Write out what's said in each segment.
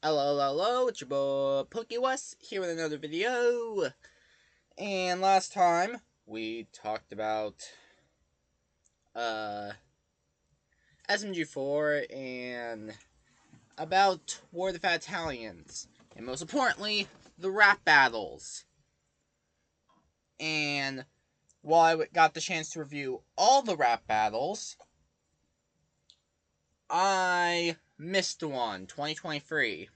Hello, it's your boy PokeWest here with another video. And last time we talked about SMG4 and about War of the Fat Italians, and most importantly, the rap battles. And while I got the chance to review all the rap battles, I missed one, 2023.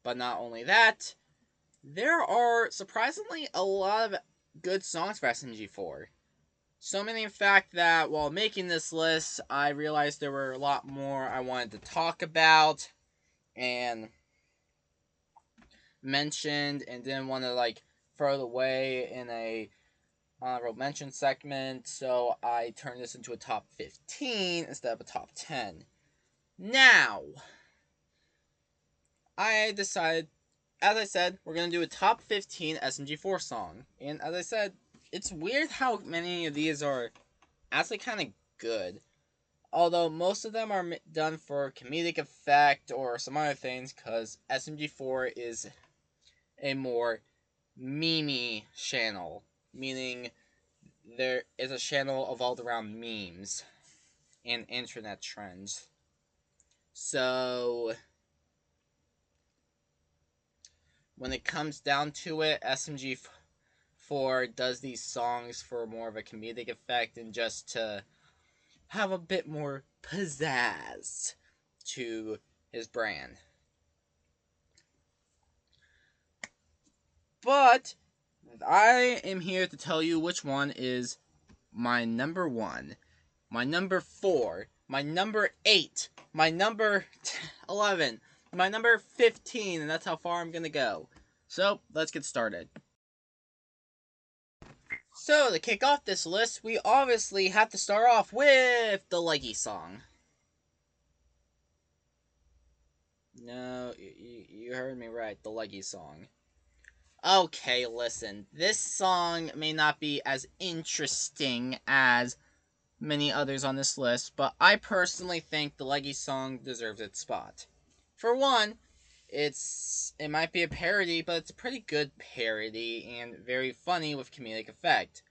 But not only that, there are surprisingly a lot of good songs for SMG4. So many, in fact, that while making this list, I realized there were a lot more I wanted to talk about and mentioned, and didn't want to throw it away in a honorable mention segment. So I turned this into a top 15 instead of a top 10. Now, I decided, as I said, we're going to do a top 15 SMG4 song. And as I said, it's weird how many of these are actually kind of good. Although most of them are done for comedic effect or some other things, because SMG4 is a more meme channel. Meaning there is a channel evolved around memes and internet trends. So when it comes down to it, SMG4 does these songs for more of a comedic effect and just to have a bit more pizzazz to his brand. But I am here to tell you which one is my number 1, my number 4, my number 8, my number 11, my number 15, and that's how far I'm gonna go. So, let's get started. So, to kick off this list, we obviously have to start off with the Leggy song. No, you heard me right, the Leggy song. Okay, listen, this song may not be as interesting as many others on this list, but I personally think the Leggy song deserves its spot. For one, it might be a parody, but it's a pretty good parody and very funny with comedic effect.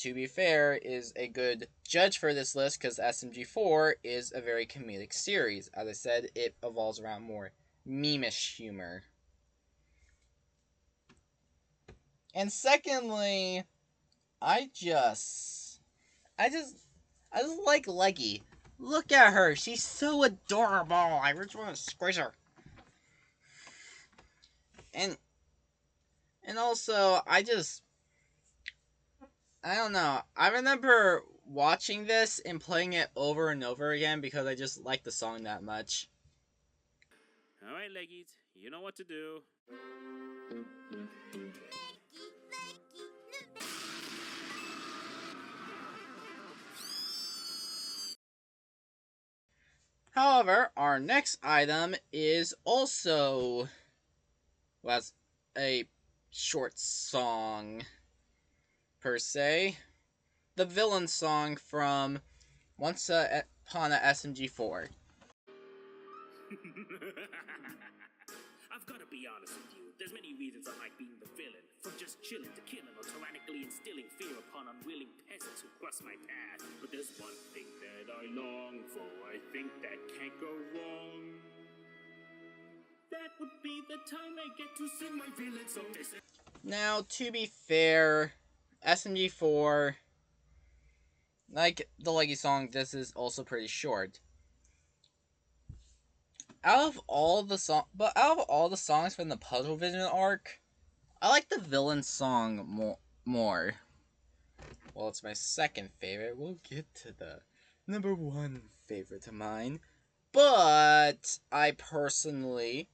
To be fair, is a good judge for this list because SMG4 is a very comedic series. As I said, it evolves around more meme-ish humor. And secondly, I just like Leggy. Look at her, she's so adorable. I just want to squish her. And also, I don't know. I remember watching this and playing it over and over again because I just like the song that much. Alright, Leggies, you know what to do. However, our next item is also a short song, per se. The villain song from Once Upon a SMG4. I've got to be honest with you. There's many reasons I like being the villain. From just chilling to killing or tyrannically instilling fear upon unwilling peasants who cross my path. But there's one thing that I long for. I think that can't go wrong. That would be the time I get to sing my villain song. Now, to be fair, SMG4, like the Leggy song, this is also pretty short. Out of all the songs from the Puzzle Vision arc, I like the villain song more. Well, it's my second favorite. We'll get to the number 1 favorite of mine. But I personally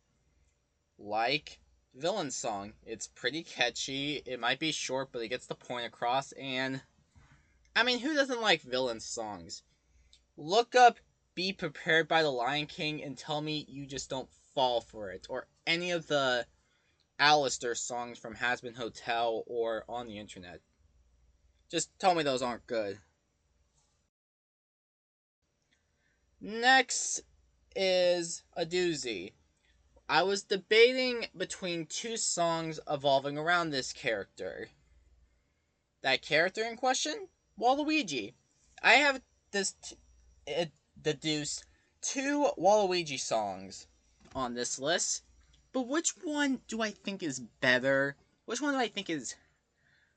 like villain song. It's pretty catchy. It might be short, but it gets the point across. And I mean, who doesn't like villain songs? Look up Be Prepared by the Lion King and tell me you just don't fall for it. Or any of the Alistair songs from Has Been Hotel or on the internet. Just tell me those aren't good. Next is a doozy. I was debating between two songs evolving around this character. That character in question? Waluigi. I have this deduced two Waluigi songs on this list, but which one do I think is better? Which one do I think is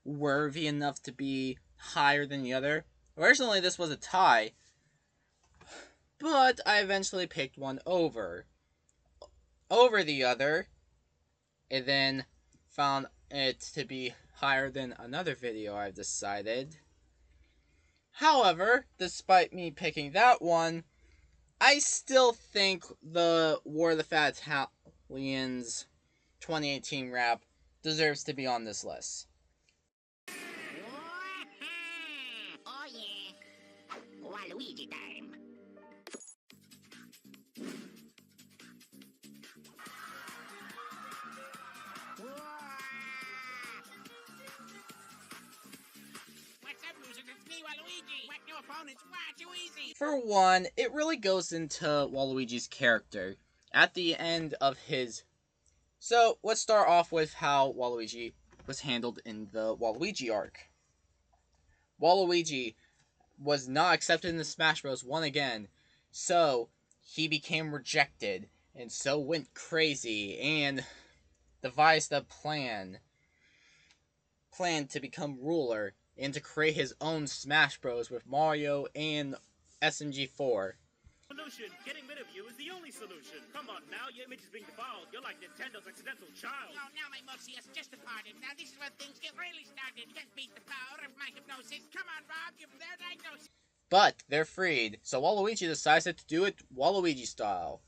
worthy enough to be higher than the other? Originally, this was a tie, but I eventually picked one over the other, and then found it to be higher than another video I've decided. However, despite me picking that one, I still think the War of the Fat Italians 2018 rap deserves to be on this list. Oh yeah, Waluigi time. What's up, losers? It's me, Waluigi. What new opponents? Why too easy? For one, it really goes into Waluigi's character at the end of his. So let's start off with how Waluigi was handled in the Waluigi arc. Waluigi was not accepted in the Smash Bros. One again, so he became rejected and so went crazy and devised a plan to become ruler and to create his own Smash Bros. With Mario and SMG4. Solution. Getting rid of you is the only solution. Come on now, your image is being defiled. You're like Nintendo's accidental child. Oh, now my mercy has just departed. Now this is where things get really started. Can't beat the power of my hypnosis. Come on, Rob, give them their diagnosis. But they're freed, so Waluigi decides to do it Waluigi style.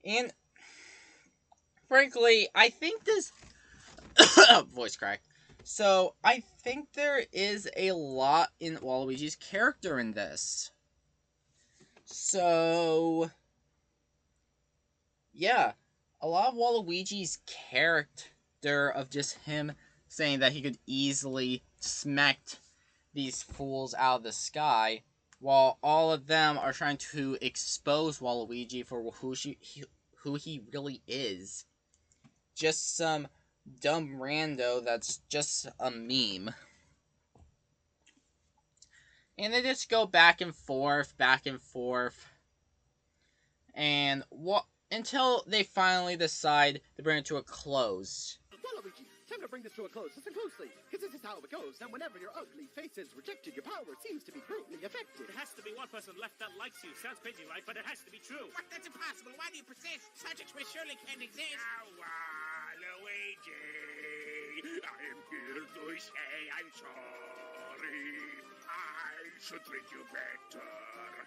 And frankly, I think this voice crack. So I think there is a lot in Waluigi's character in this. So yeah, a lot of Waluigi's character of just him saying that he could easily smack these fools out of the sky, while all of them are trying to expose Waluigi for who he really is. Just some dumb rando that's just a meme. And they just go back and forth, and until they finally decide to bring it to a close. Waluigi, time to bring this to a close. Listen closely, because this is how it goes. And whenever your ugly face is rejected, your power seems to be brutally affected. There has to be one person left that likes you. Sounds crazy, right? But it has to be true. What? That's impossible. Why do you persist? Such a twist surely can't exist. Waluigi, I am here to say I'm sorry. I should treat you better.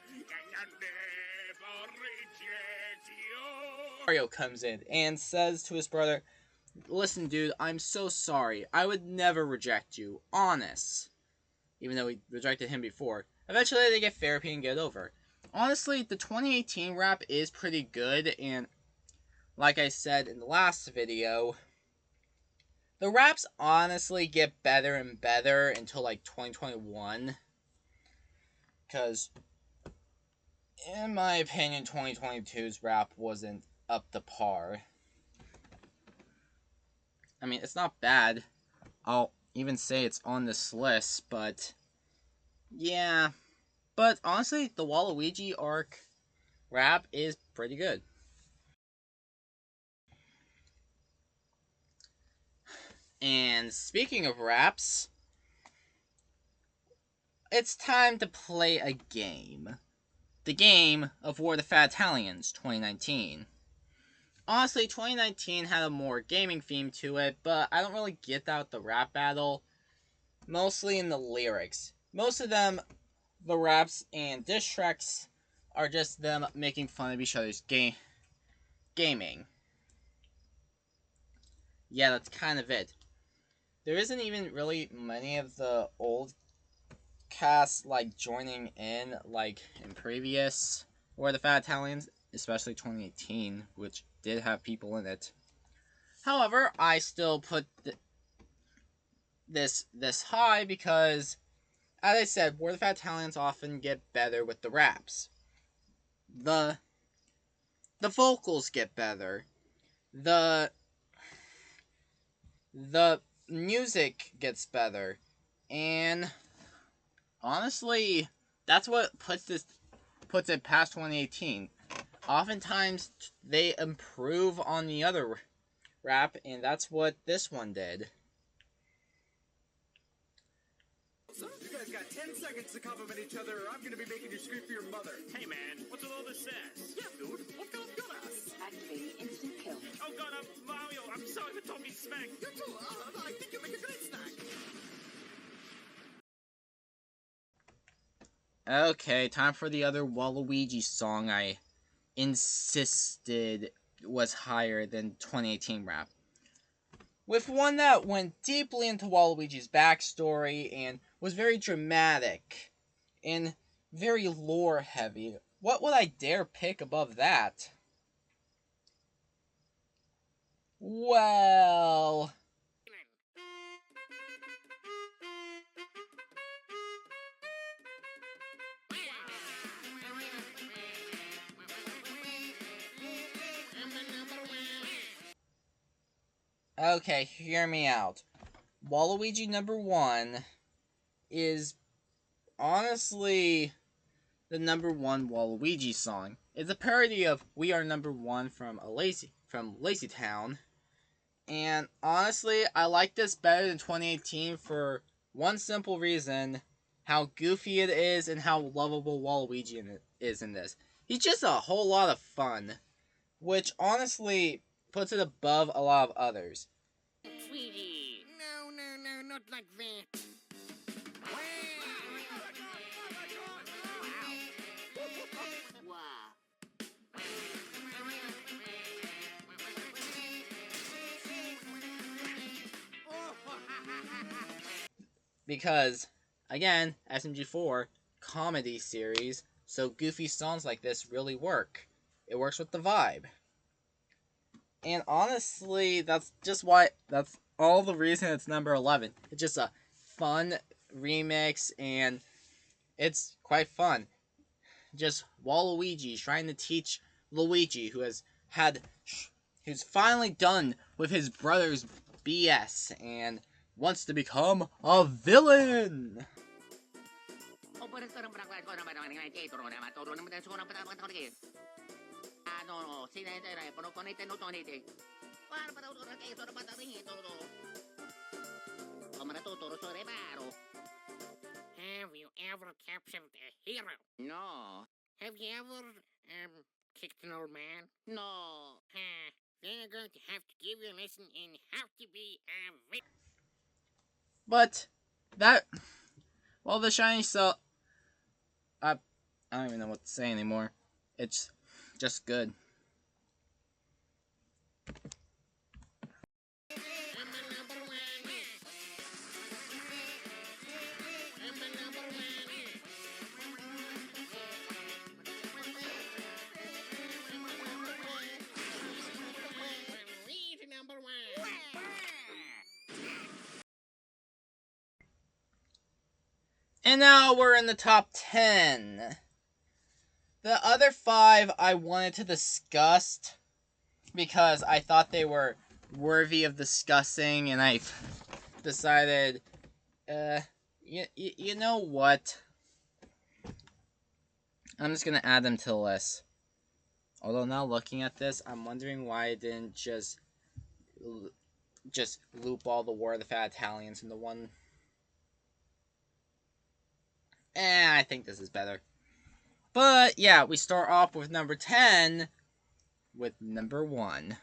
And I'll never reject you. Mario comes in and says to his brother, "Listen, dude, I'm so sorry. I would never reject you. Honest." Even though he rejected him before. Eventually, they get therapy and get over. Honestly, the 2018 rap is pretty good, and like I said in the last video, the raps honestly get better and better until like 2021. Because, in my opinion, 2022's rap wasn't up to par. I mean, it's not bad. I'll even say it's on this list, but yeah. But honestly, the Waluigi arc rap is pretty good. And speaking of raps, it's time to play a game. The game of War of the Fat Italians 2019. Honestly, 2019 had a more gaming theme to it, but I don't really get that with the rap battle. Mostly in the lyrics. Most of them, the raps and diss tracks, are just them making fun of each other's gaming. Yeah, that's kind of it. There isn't even really many of the old cast like joining in like in previous War of the Fat Italians, especially 2018, which did have people in it. However, I still put this high because, as I said, War of the Fat Italians often get better with the raps. The vocals get better. The music gets better. And honestly, that's what puts it past 2018. Oftentimes they improve on the other rap, and that's what this one did. So, you guys got 10 seconds to compliment each other, or I'm gonna be making you scream for your mother. Hey man, what's with all this sass? Yeah, dude, what got your ass? Activating instant kill. Oh god, I'm Mario. I'm sorry for talking smack. You too, I think you make a great snack. Okay, time for the other Waluigi song I insisted was higher than 2018 rap. With one that went deeply into Waluigi's backstory and was very dramatic and very lore heavy. What would I dare pick above that? Well, okay, hear me out. Waluigi number 1 is honestly the number 1 Waluigi song. It's a parody of We Are Number 1 from Lazy Town. And honestly, I like this better than 2018 for one simple reason: how goofy it is and how lovable Waluigi is in this. He's just a whole lot of fun, which honestly puts it above a lot of others. Sweetie. No, not like that. Because, again, SMG4 comedy series, so goofy songs like this really work. It works with the vibe. And honestly, that's all the reason it's number 11. It's just a fun remix, and it's quite fun. Just Waluigi trying to teach Luigi, who's finally done with his brother's BS and wants to become a villain. Have you ever captured a hero? No. Have you ever, kicked an old man? No. Then I'm going to have to give you a lesson in how to be a villain. But the shiny cell, I don't even know what to say anymore. It's just good. And now we're in the top 10. The other 5 I wanted to discuss because I thought they were worthy of discussing, and I decided, you know what? I'm just gonna add them to the list. Although now looking at this, I'm wondering why I didn't just loop all the War of the Fat Italians into one. I think this is better. But yeah, we start off with number 10 with number 1.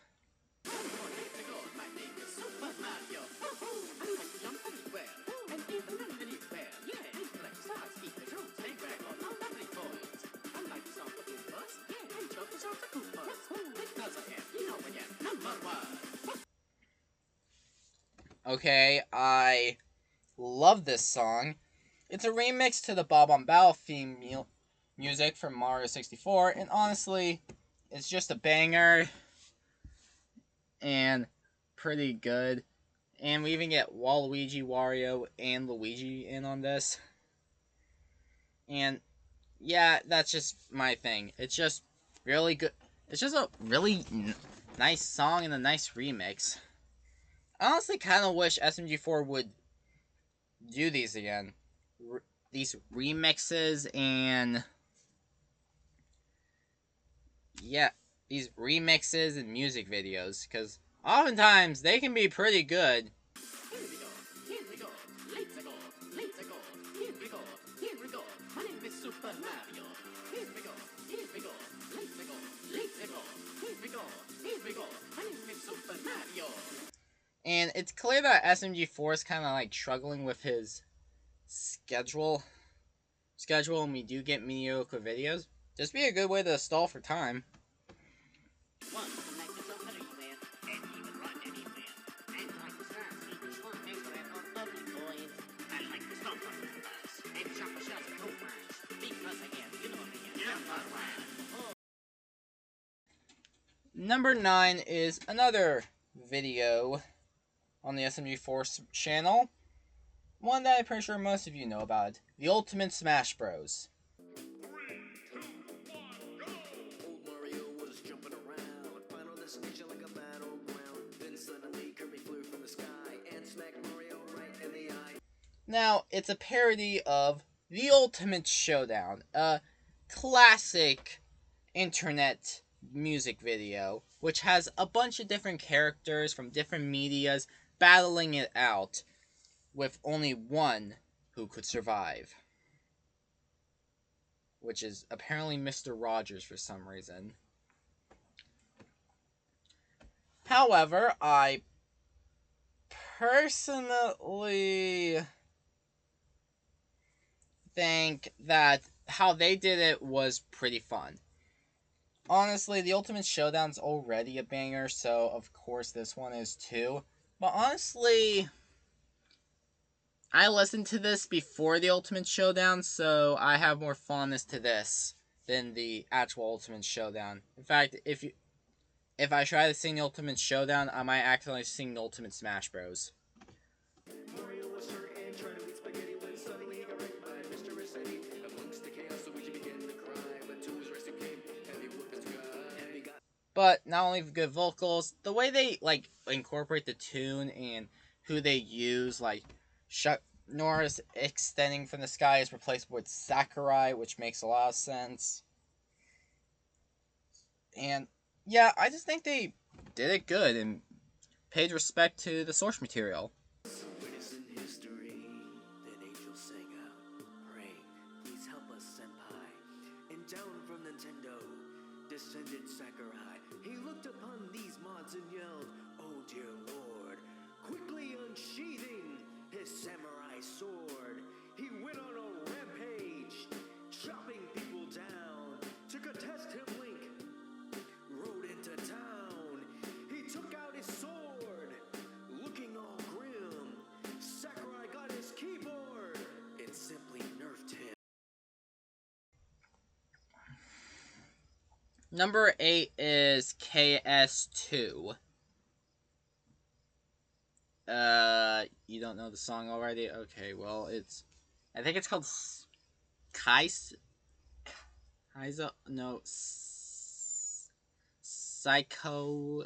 Okay, I love this song. It's a remix to the Bob on Battle theme music from Mario 64, and honestly, it's just a banger and pretty good. And we even get Waluigi, Wario, and Luigi in on this. And yeah, that's just my thing. It's just really good. It's just a really nice song and a nice remix. I honestly kind of wish SMG4 would do these again. These remixes and yeah, these remixes and music videos, because oftentimes they can be pretty good. Here we go, here we go, let's go, let's go, here we go, here we go. My name is Super Mario. Here we go, here we go, let's go, let's go, here we go, here we go. My name is Super Mario. And it's clear that SMG4 is kind of like struggling with his schedule, and we do get mediocre videos. Just be a good way to stall for time. One can make yourself anywhere, and even run anywhere. And like the stars, eat the swamp anywhere on ugly boys. I like the stomp on the bus, and chop a shot of co-fries. Because I am, you know me, number one. Number 9 is another video on the SMG4 channel. One that I'm pretty sure most of you know about. The Ultimate Smash Bros. Old Mario was jumping around, final destination like a battleground. Then suddenly Kirby flew from the sky and smacked Mario right in the eye. Now, it's a parody of The Ultimate Showdown, a classic internet music video, which has a bunch of different characters from different medias battling it out, with only one who could survive. Which is apparently Mr. Rogers for some reason. However, I personally think that how they did it was pretty fun. Honestly, the Ultimate Showdown's already a banger, so of course this one is too. But honestly, I listened to this before the Ultimate Showdown, so I have more fondness to this than the actual Ultimate Showdown. In fact, if I try to sing the Ultimate Showdown, I might accidentally sing the Ultimate Smash Bros. Mario was hurt and trying to eat spaghetti when suddenly he got wrecked by Mr. Rossetti. Amongst the chaos, Luigi began to cry, but to his rescue came heavy weapons God, and he got. But not only good vocals, the way they like incorporate the tune and who they use, like Chuck Norris extending from the sky is replaced with Sakurai, which makes a lot of sense. And yeah, I just think they did it good and paid respect to the source material. Witness in history, then angels sang out, praying, please help us, senpai. And down from Nintendo descended Sakurai. He looked upon these mods and yelled, oh dear lord, quickly unsheathing his samurai sword. He went on a rampage, chopping people down. To contest him, Link rode into town. He took out his sword, looking all grim. Sakurai got his keyboard and simply nerfed him. Number 8 is KS2. You don't know the song already? Okay, well, I think it's called Psycho,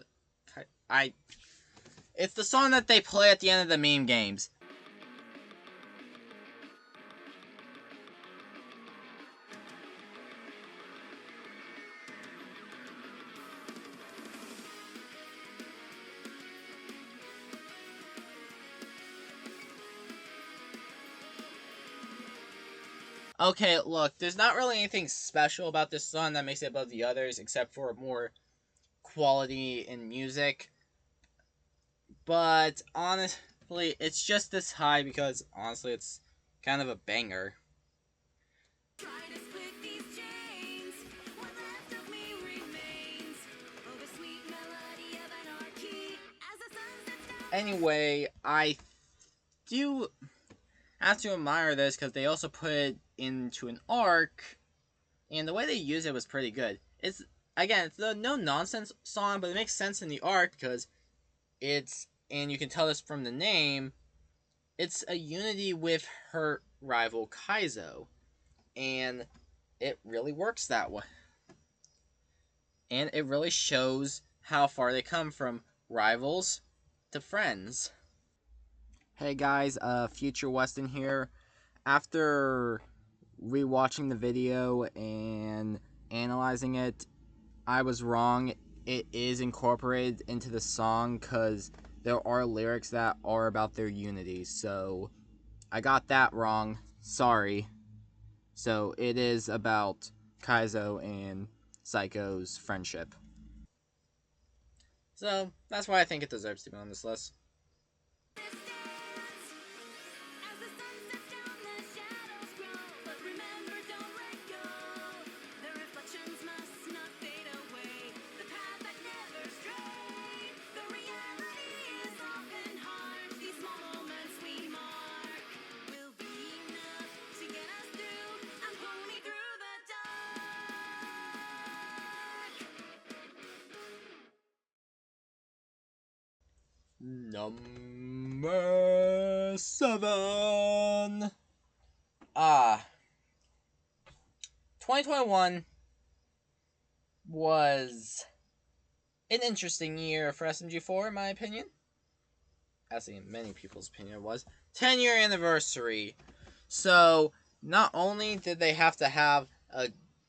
it's the song that they play at the end of the meme games. Okay, look, there's not really anything special about this song that makes it above the others, except for more quality in music. But honestly, it's just this high because honestly, it's kind of a banger. Anyway, I do have to admire this because they also put it into an arc, and the way they use it was pretty good. It's a no nonsense song, but it makes sense in the arc because it's and you can tell this from the name, it's a unity with her rival Kaizo, and it really works that way. And it really shows how far they come from rivals to friends. Hey guys, Future Weston here. After rewatching the video and analyzing it, I was wrong. It is incorporated into the song because there are lyrics that are about their unity. So I got that wrong. Sorry. So it is about Kaizo and Psycho's friendship. So that's why I think it deserves to be on this list. Number 7. 2021 was an interesting year for SMG4, in my opinion. As in many people's opinion, it was 10-year anniversary. So not only did they have to have a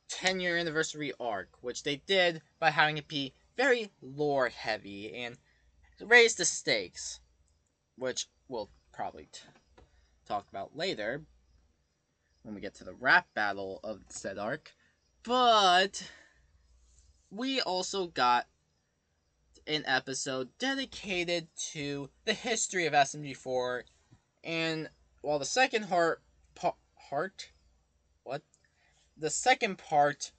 10-year anniversary arc, which they did by having it be very lore heavy and raise the stakes, which we'll probably talk about later when we get to the rap battle of said arc. But we also got an episode dedicated to the history of SMG4, and while the second the second part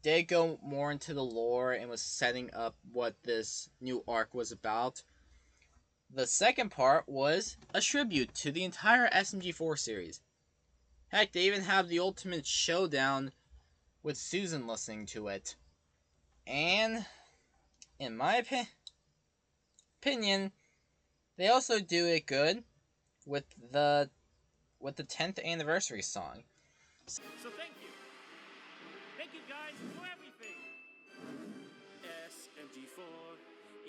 did go more into the lore and was setting up what this new arc was about, the second part was a tribute to the entire SMG4 series. Heck, they even have the ultimate showdown with Susan listening to it. And, in my opinion, they also do it good with the 10th anniversary song. So thank you. Thank you guys for everything. SMG4,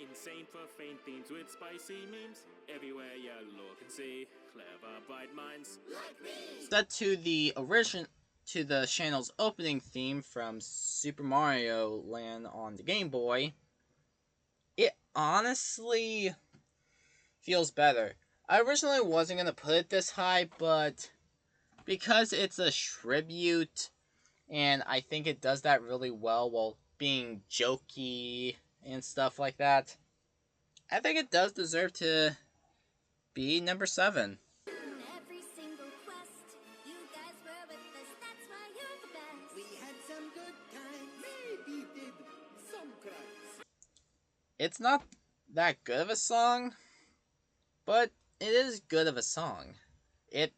insane profane themes with spicy memes. Everywhere you look and see, clever bright minds like me. Set to the channel's opening theme from Super Mario Land on the Game Boy, it honestly feels better. I originally wasn't going to put it this high, but because it's a tribute, and I think it does that really well while being jokey and stuff like that, I think it does deserve to be number 7. Every single quest, you guys were with us, that's why you're the best. We had some good times. Maybe did some crimes. It's not that good of a song, but it is good of a song. It's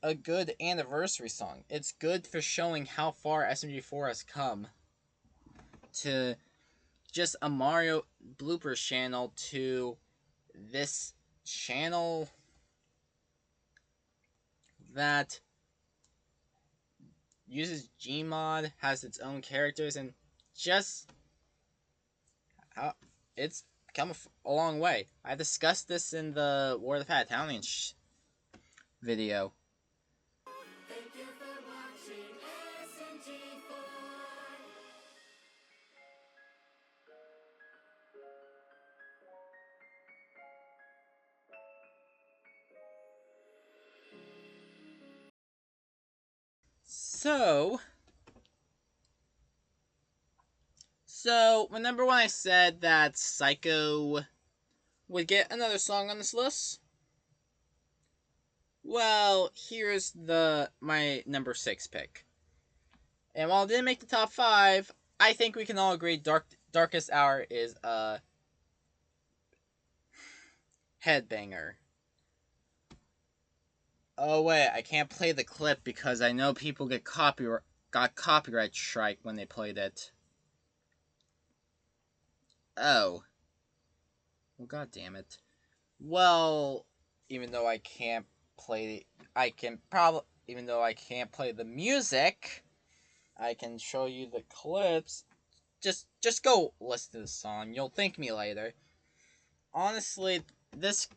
a good anniversary song. It's good for showing how far SMG4 has come to just a Mario bloopers channel to this channel that uses Gmod, has its own characters, and just it's come a long way. I discussed this in the War of the Fat Italian video. Thank you for watching SMG4. So remember when I said that Psycho would get another song on this list? Well, here's my number 6 pick. And while it didn't make the top 5, I think we can all agree Darkest Hour is a headbanger. Oh wait, I can't play the clip because I know people got copyright strike when they played it. Oh. Oh, god damn it. Well, even though I can't play, even though I can't play the music, I can show you the clips. Just go listen to the song. You'll thank me later. Honestly, this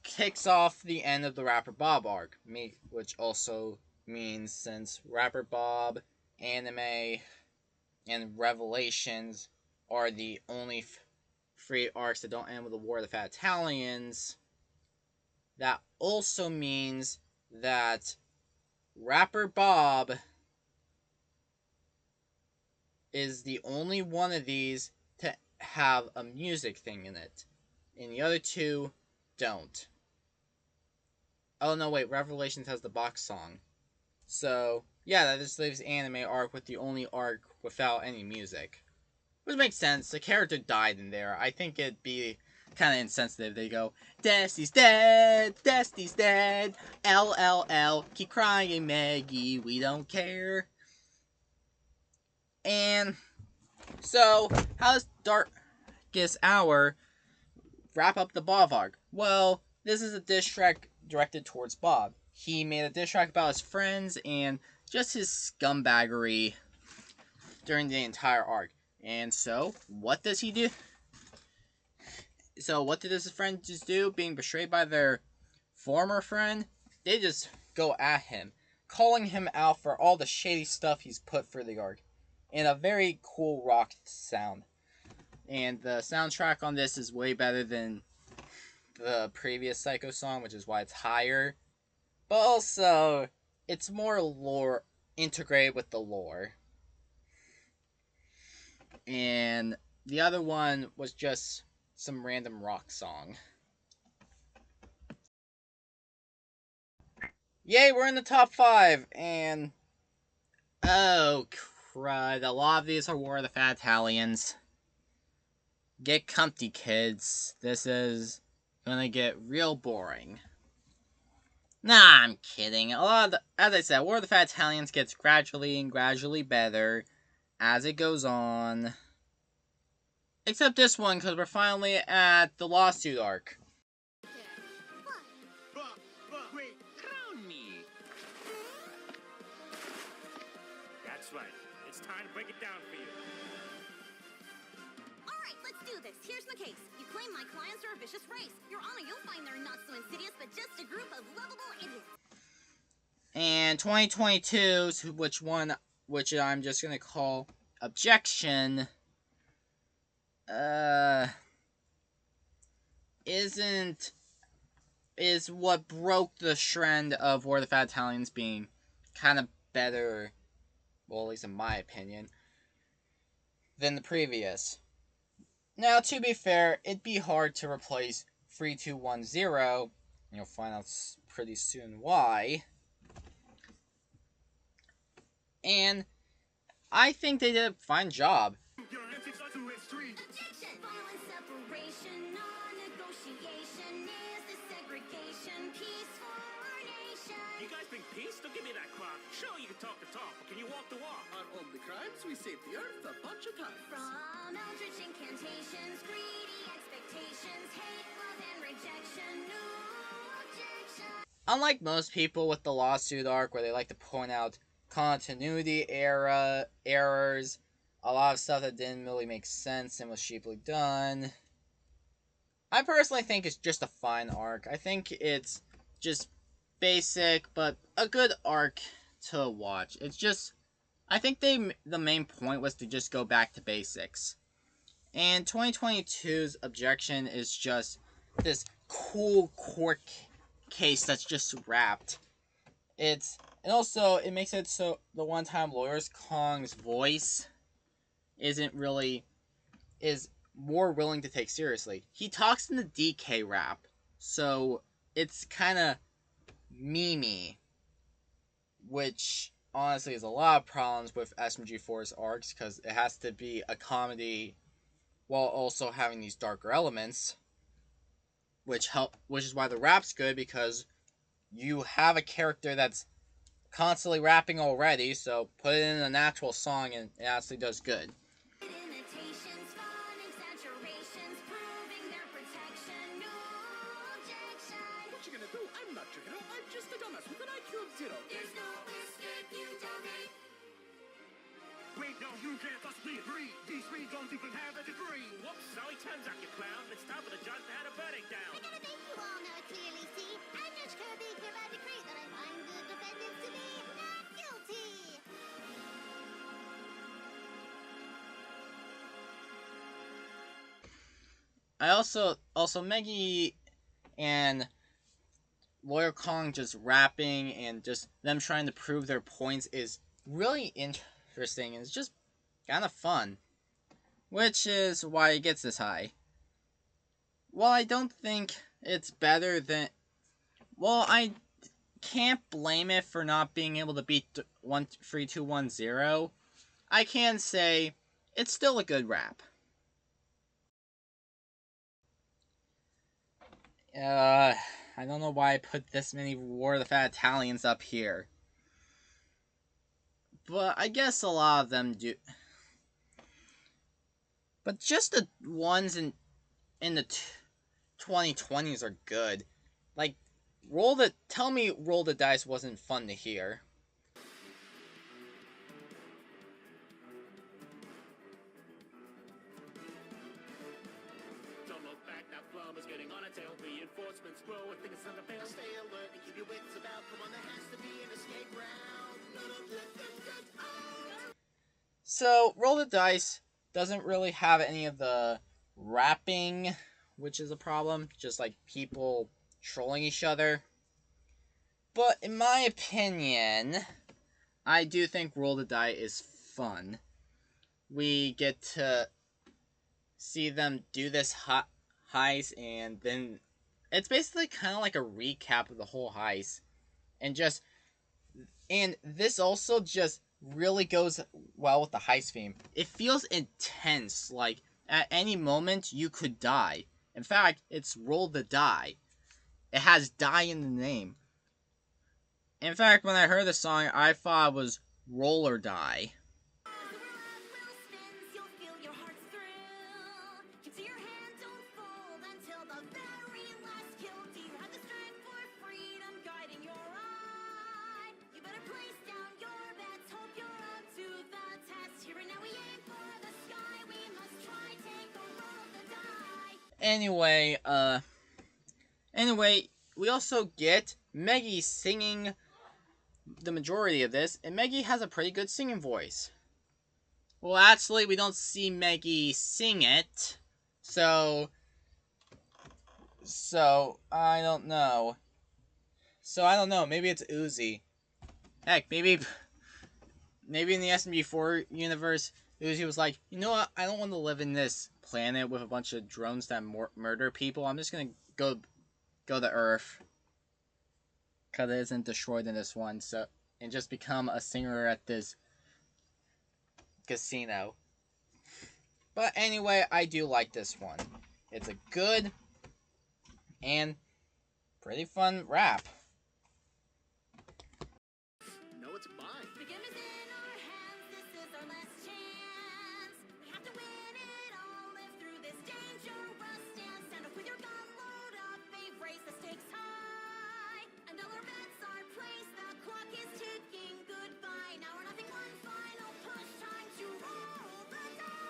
kicks off the end of the Rapper Bob arc, which also means since Rapper Bob, Anime, and Revelations are the only three arcs that don't end with the War of the Fat Italians, that also means that Rapper Bob is the only one of these to have a music thing in it, and the other two don't. Oh no, wait, Revelations has the box song. So, yeah, that just leaves Anime arc with the only arc without any music. Which makes sense. The character died in there. I think it'd be kind of insensitive. They go, Dusty's dead, Dusty's dead, LLL, keep crying, Maggie, we don't care. And so, how does Darkest Hour wrap up the Bob arc? Well, this is a diss track directed towards Bob. He made a diss track about his friends and just his scumbaggery during the entire arc. And so, what does he do? So, what did his friend just do? Being betrayed by their former friend? They just go at him, calling him out for all the shady stuff he's put for the arc. In a very cool rock sound. And the soundtrack on this is way better than the previous Psycho song, which is why it's higher. But also, it's more lore integrated with the lore. And the other one was just some random rock song. Yay, we're in the top 5, and oh crud, a lot of these are War of the Fat Italians. Get comfy, kids. This is gonna get real boring. Nah, I'm kidding. As I said, War of the Fat Italians gets gradually and gradually better as it goes on. Except this one, because we're finally at the lawsuit arc. Wait, crown me. That's right. It's time to break it down for you. Alright, let's do this. Here's the case. You claim my clients are a vicious race. Your Honor, you'll find they're not so insidious, but just a group of lovable idiots. And 2022's, which I'm just gonna call Objection, is what broke the trend of War of the Fat Italians being kind of better, well, at least in my opinion, than the previous. Now, to be fair, it'd be hard to replace 3210. You'll find out pretty soon why. And I think they did a fine job. Objection! Violent separation, non-negotiation is the segregation, peace for our nation. You guys bring peace? Don't give me that crap. Sure, you can talk the talk, but can you walk the walk? On all the crimes, we saved the earth a bunch of times. From eldritch incantations, greedy expectations, hate, love, and rejection, no objection. Unlike most people with the lawsuit arc, where they like to point out continuity errors, a lot of stuff that didn't really make sense and was cheaply done, I personally think it's just a fine arc. I think it's just basic, but a good arc to watch. It's just, I think the main point was to just go back to basics. And 2022's Objection is just this cool court case that's just wrapped. And also, it makes it so the one-time lawyers Kong's voice is more willing to take seriously. He talks in the DK rap, so it's kind of memey, which honestly is a lot of problems with SMG4's arcs, because it has to be a comedy while also having these darker elements, which is why the rap's good, because you have a character that's constantly rapping already, so put it in a natural song and it actually does good. Imitations, fun exaggerations, proving ditto. There's no escape, you donate. Wait, no, you can't possibly agree. These three don't even have a degree. Whoops, sorry, turns out, you clown. Let's start with a judge that had a verdict down. I gotta make you all now clearly see. I'm Judge Kirby, hereby decree that I find the defendants to be not guilty. I also Meggy and Lawyer Kong just rapping and just them trying to prove their points is really interesting and it's just kind of fun, which is why it gets this high. Well, I don't think it's better than. Well, I can't blame it for not being able to beat 13210. I can say it's still a good rap. I don't know why I put this many War of the Fat Italians up here. But I guess a lot of them do. But just the ones in the 2020s are good. Like, tell me Roll the Dice wasn't fun to hear. Don't look back, that plum is getting on a tail. Reinforcements grow, I think it's under fail. Stay alert and keep your wits about. Come on, there has to be an escape route. Let them get out. So, Roll the Dice doesn't really have any of the rapping, which is a problem. Just like people trolling each other. But in my opinion, I do think Roll the Die is fun. We get to see them do this heist, and then it's basically kind of like a recap of the whole heist. And this also just really goes well with the heist theme. It feels intense, like at any moment you could die. In fact, it's Roll the Die. It has die in the name. In fact, when I heard the song, I thought it was Roll or Die. As the wheel spins, you'll feel your heart's thrill. Keep to your hand, don't fold until the very last kill. Do you have the strength for freedom guiding your eye? You better place down your bets, hope you're up to the test. Here and now we aim for the sky. We must try, take a roll the die. Anyway, we also get Meggy singing the majority of this, and Meggy has a pretty good singing voice. Well, actually, we don't see Meggy sing it, so I don't know. Maybe it's Uzi. Heck, maybe in the SMG4 universe, Uzi was like, you know what? I don't want to live in this planet with a bunch of drones that murder people. I'm just gonna go to Earth, cause it isn't destroyed in this one. So, and just become a singer at this casino. But anyway, I do like this one. It's a good and pretty fun rap. No, it's mine. The game is in our hands, this is our last chance. We have to win it all, live through this dangerous dance. Stand up with your gun, load up, babe, raise the stakes high. And all our bets are placed, the clock is ticking goodbye. Now or nothing, one final push, time to roll the die.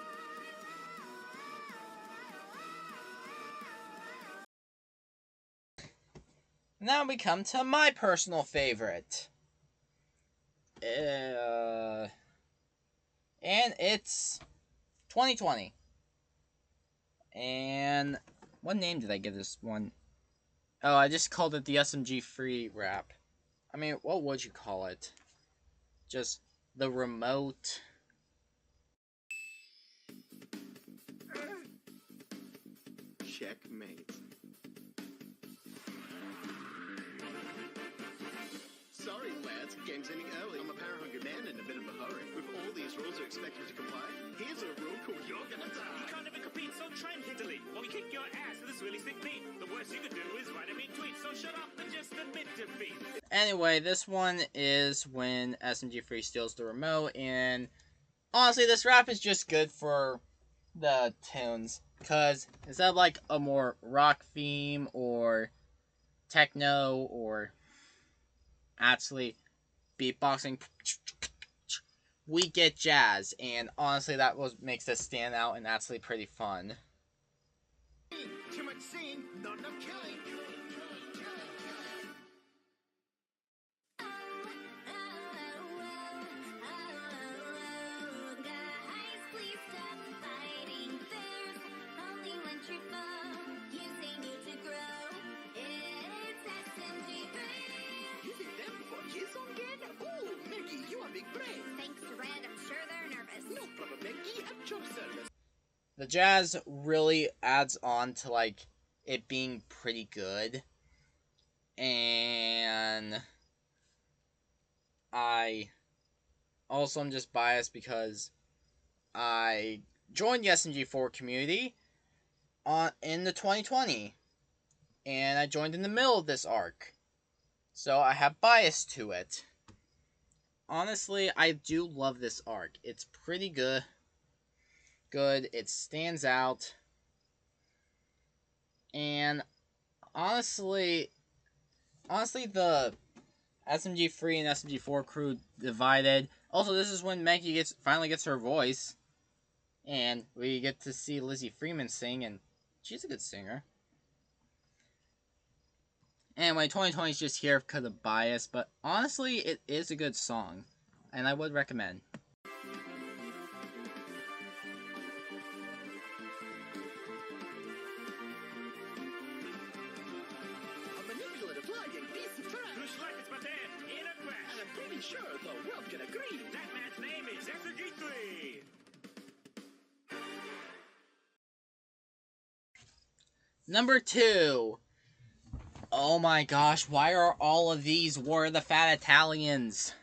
Now we come to my personal favorite. And it's 2020. And what name did I give this one? Oh, I just called it the SMG3 rap. I mean, what would you call it? Just the remote. Checkmate. Sorry, lads. Game's ending early. I'm a power-hungry man in a bit of a hurry. With all these rules are expected to comply, here's a rule called You're Gonna You Die. can't even compete, so try and hit delete. While we kick your ass with this really sick beat. The worst you could do is write a mean tweet, so shut up and just admit defeat. Anyway, this one is when SMG3 steals the remote, and honestly, this rap is just good for the tunes, because instead of like a more rock theme or techno or actually beatboxing, we get jazz, and honestly, that was makes this stand out and actually pretty fun. Too much singing, not enough killing. Guys, please stop fighting. There's only one true foe, using you to grow. It's SMG3. Using them for kids on again? Ooh, Maggie, you are big brain. Thanks to Red, I'm sure they're nervous. No problem, Maggie. At your service. The jazz really adds on to like it being pretty good, and I'm just biased because I joined the SMG4 community in the 2020, and I joined in the middle of this arc, so I have bias to it. Honestly, I do love this arc. It's pretty good. It stands out, and honestly, the SMG3 and SMG4 crew divided. Also, this is when Maggie finally gets her voice, and we get to see Lizzie Freeman sing, and she's a good singer. Anyway, 2020 is just here because of bias, but honestly, it is a good song, and I would recommend. A manipulative lying piece of trash. Looks like it's my dad in a crash. And I'm pretty sure the world can agree. That man's name is SMG3. Number 2. Oh my gosh, why are all of these War of the Fat Italians?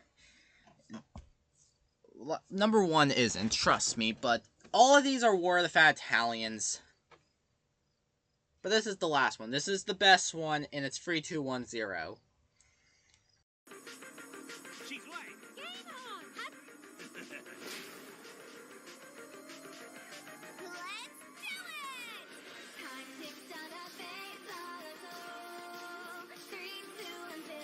Number 1 isn't, trust me, but all of these are War of the Fat Italians. But this is the last one. This is the best one, and it's 3210. She's white. Game on! Let's do it! Time ticks on a face on a soul. 3, 2, and 0.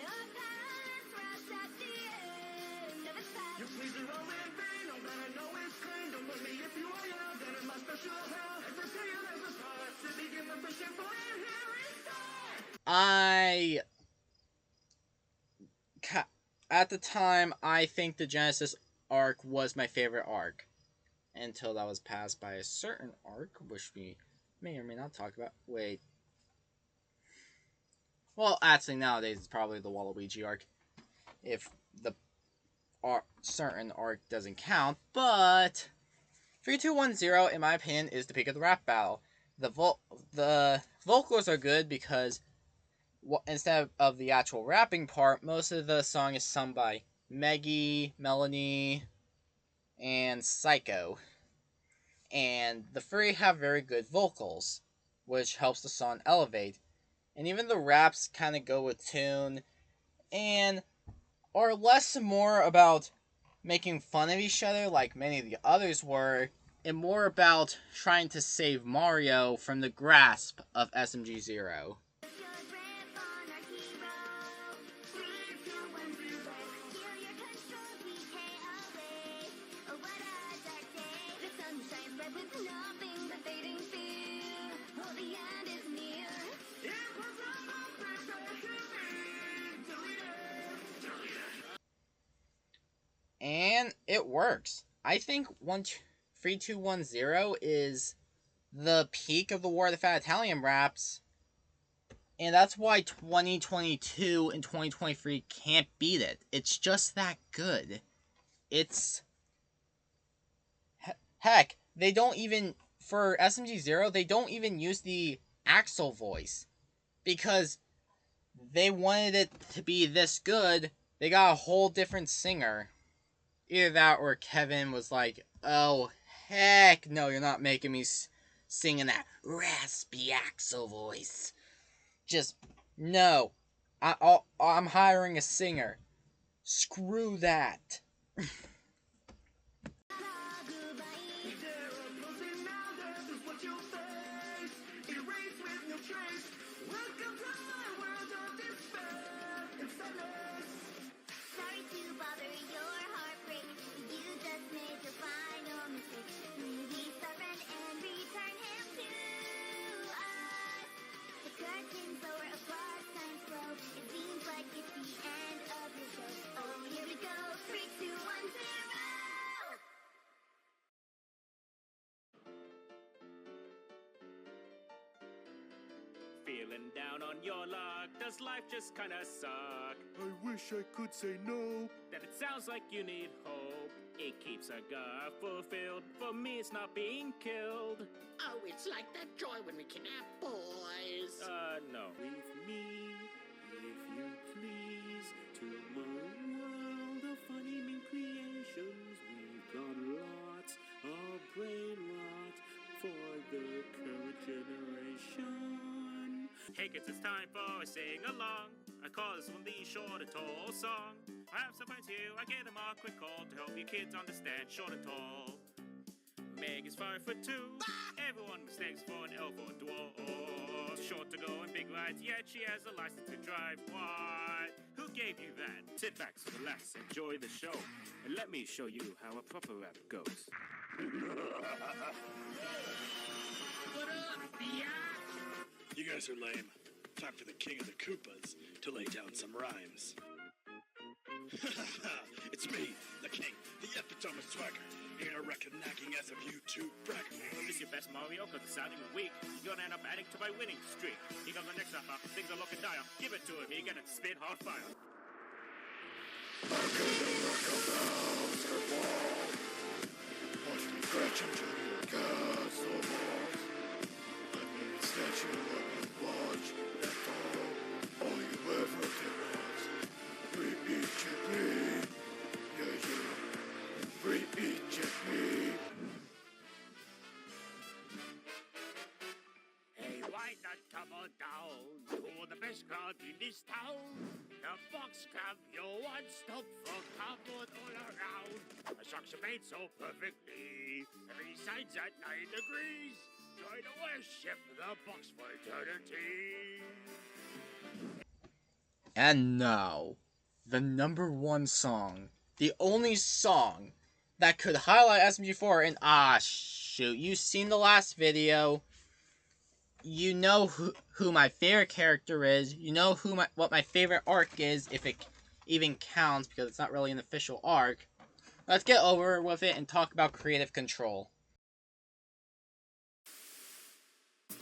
Your palace rush at the end of its path. You please the rolling pain, no matter know it's clean. Don't look me if you are young, then in my special hell. Every prayer has a part to begin the mission for you. Here we start. At the time, I think the Genesis arc was my favorite arc. Until that was passed by a certain arc, which we may or may not talk about. Wait. Well, actually, nowadays it's probably the Waluigi arc. If the certain arc doesn't count. But 3210, in my opinion, is the peak of the rap battle. The vocals are good because instead of the actual rapping part, most of the song is sung by Maggie, Melanie, and Psycho. And the three have very good vocals, which helps the song elevate. And even the raps kind of go with tune, and are less and more about making fun of each other like many of the others were, and more about trying to save Mario from the grasp of SMG0. And it works. I think 3210 is the peak of the War of the Fat Italian raps, and that's why 2022 and 2023 can't beat it. It's just that good. It's... Heck, they don't even... For SMG0, they don't even use the Axel voice. Because they wanted it to be this good, they got a whole different singer. Either that or Kevin was like, oh, heck no, you're not making me sing in that raspy Axel voice. Just, no. I'm hiring a singer. Screw that. down on your luck? Does life just kinda suck? I wish I could say no. That it sounds like you need hope. It keeps a girl fulfilled. For me, it's not being killed. Oh, it's like that joy when we kidnap boys. No. With me, if you please, to my world of funny new creations. We've got lots of brain rot for the current generation. Hey kids, it's time for a sing-along. I call this one the Short and Tall song. I have some friends here, I give them a quick call to help you kids understand Short and Tall. Meg is 5'2". Everyone mistakes for an elf or dwarf. Short to go in big rides, yet she has a license to drive. What? Who gave you that? Sit back, relax, enjoy the show, and let me show you how a proper rap goes. What up, biatch? You guys are lame. Time for the king of the Koopas to lay down some rhymes. It's me, the king, the epitome of swagger. Here to wreck a nagging ass of you two bragger. This is your best Mario, cause it's sounding weak. You're gonna end up adding to my winning streak. Here comes the next rapper, things are looking dire. Give it to him, he gonna spit hot fire. Watch me scratch into your castle walls. Let me snatch you up and watch that fall. All you ever did was re-eat me. Yeah, you re-eat me. Hey, why not come on down to the best club in this town? The Box Club, your one-stop for cardboard all around. The socks are made so perfectly, every side's at 9 degrees. Join to worship the box for eternity. And now, the #1 song. The only song that could highlight SMG4 and shoot, you've seen the last video. You know who my favorite character is. You know what my favorite arc is, if it even counts, because it's not really an official arc. Let's get over with it and talk about creative control. My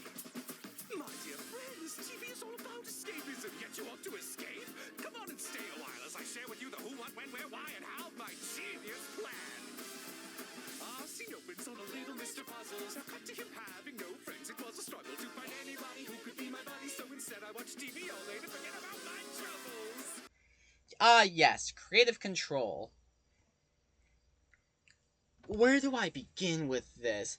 dear friends, TV is all about escapism, yet you want to escape? Come on and stay a while as I share with you the who, what, when, where, why, and how of my genius plan. Our scene opens on a little Mr. Puzzles. Now cut to him having no friends. It was a struggle to find anybody who could be my buddy, so instead I watched TV all day to forget about my troubles. Yes, creative control. Where do I begin with this?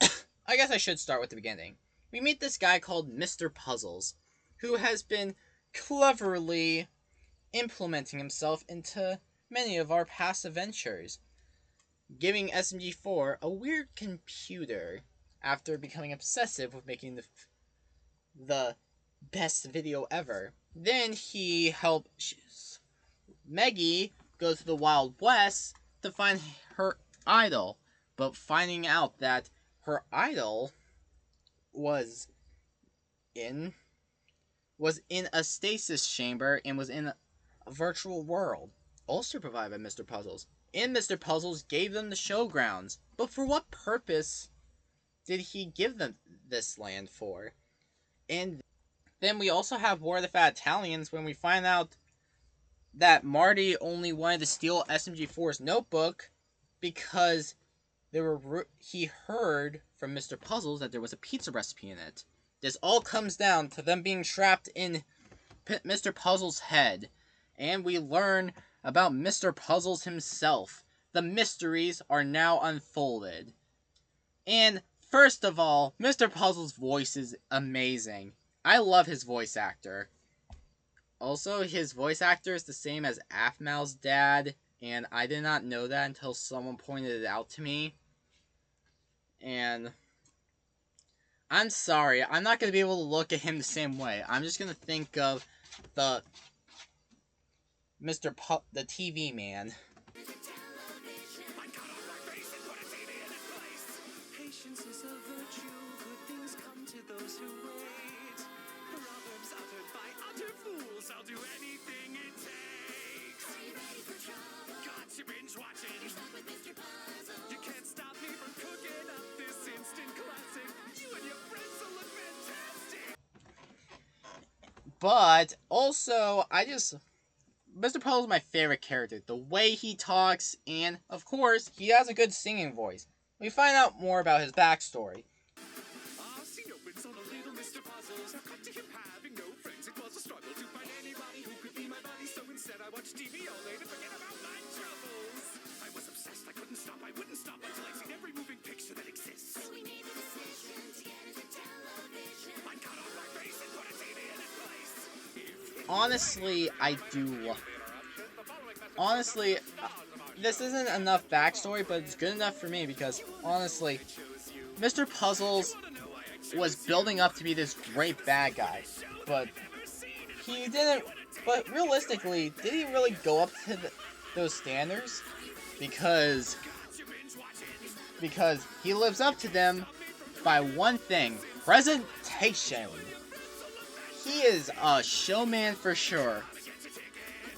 I guess I should start with the beginning. We meet this guy called Mr. Puzzles, who has been cleverly implementing himself into many of our past adventures, giving SMG4 a weird computer after becoming obsessive with making the best video ever. Then he helped Meggie go to the Wild West to find her idol, but finding out that her idol was in a stasis chamber and was in a virtual world, also provided by Mr. Puzzles. And Mr. Puzzles gave them the showgrounds. But for what purpose did he give them this land for? And then we also have War of the Fat Italians, when we find out that Marty only wanted to steal SMG4's notebook because he heard from Mr. Puzzles that there was a pizza recipe in it. This all comes down to them being trapped in Mr. Puzzles' head. And we learn about Mr. Puzzles himself. The mysteries are now unfolded. And first of all, Mr. Puzzles' voice is amazing. I love his voice actor. Also, his voice actor is the same as Aphmal's dad, and I did not know that until someone pointed it out to me. And I'm sorry, I'm not going to be able to look at him the same way. I'm just going to think of the the TV man. I got on my face and put a TV in its place. Patience is a virtue. Good things come to those who wait. Proverbs uttered by utter fools. I'll do anything it takes. Are you ready for trouble? Gotcha, binge watching. You're stuck with Mr. Puzzles. You can't stop me from cooking up this instant classic. You and your friends will look fantastic. But also, Mr. Puzzle is my favorite character. The way he talks, and of course, he has a good singing voice. We find out more about his backstory. Scene opens on a little Mr. Puzzles. Now cut to him having no friends. It was a struggle to find anybody who could be my buddy. So instead I watched TV all day to forget about my troubles. I was obsessed, I couldn't stop, I wouldn't stop until I'd seen every moving picture that exists. So we made the decision to get into television. I cut off my face and put a TV in its place. Honestly, this isn't enough backstory, but it's good enough for me because, honestly, Mr. Puzzles was building up to be this great bad guy, but he didn't. But realistically, did he really go up to those standards? Because he lives up to them by one thing: presentation. He is a showman for sure.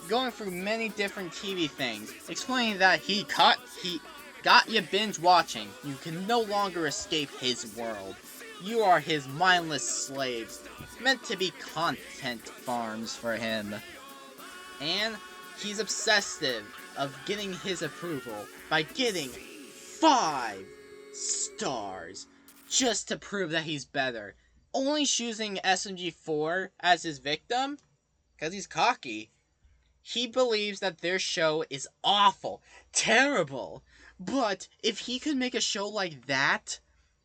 Going through many different TV things, explaining that he got you binge watching. You can no longer escape his world. You are his mindless slaves, meant to be content farms for him. And he's obsessive of getting his approval by getting 5 stars just to prove that he's better. Only choosing SMG4 as his victim because he's cocky. He believes that their show is awful, terrible. But if he could make a show like that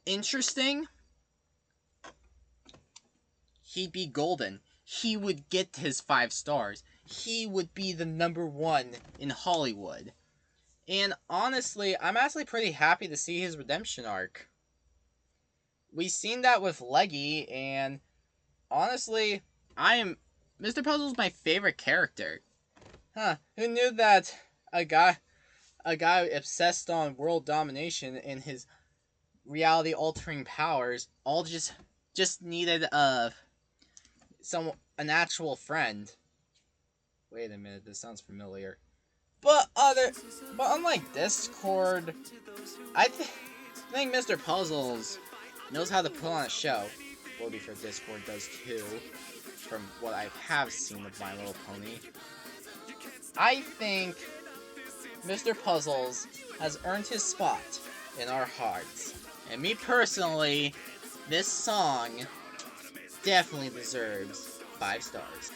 interesting, he'd be golden. He would get his 5 stars. He would be the #1 in Hollywood. And honestly, I'm actually pretty happy to see his redemption arc. We've seen that with Leggy, and honestly, Mr. Puzzle's my favorite character. Who knew that a guy obsessed on world domination and his reality-altering powers all just needed an actual friend. Wait a minute, this sounds familiar. But unlike Discord, I think Mr. Puzzles knows how to put on a show. Well, be sure Discord does too, from what I have seen of My Little Pony. I think Mr. Puzzles has earned his spot in our hearts. And me personally, this song definitely deserves 5 stars.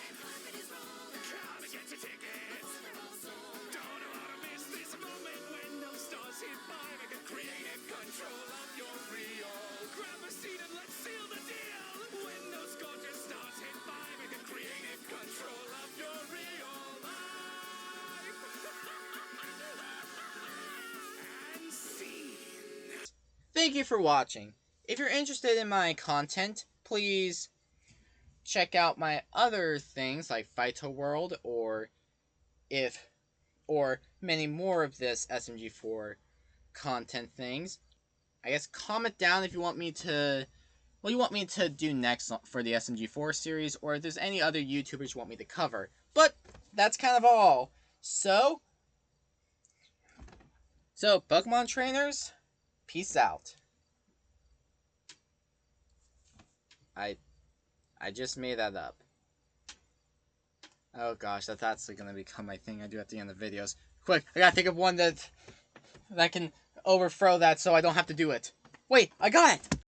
Thank you for watching. If you're interested in my content, please check out my other things like Phyto World or many more of this SMG4 content things. I guess comment down if you want me to do next for the SMG4 series, or if there's any other YouTubers you want me to cover. But that's kind of all. So Pokemon trainers, peace out. I just made that up. Oh gosh, that's actually gonna become my thing I do at the end of videos. Quick, I gotta think of one that can overthrow that so I don't have to do it. Wait, I got it!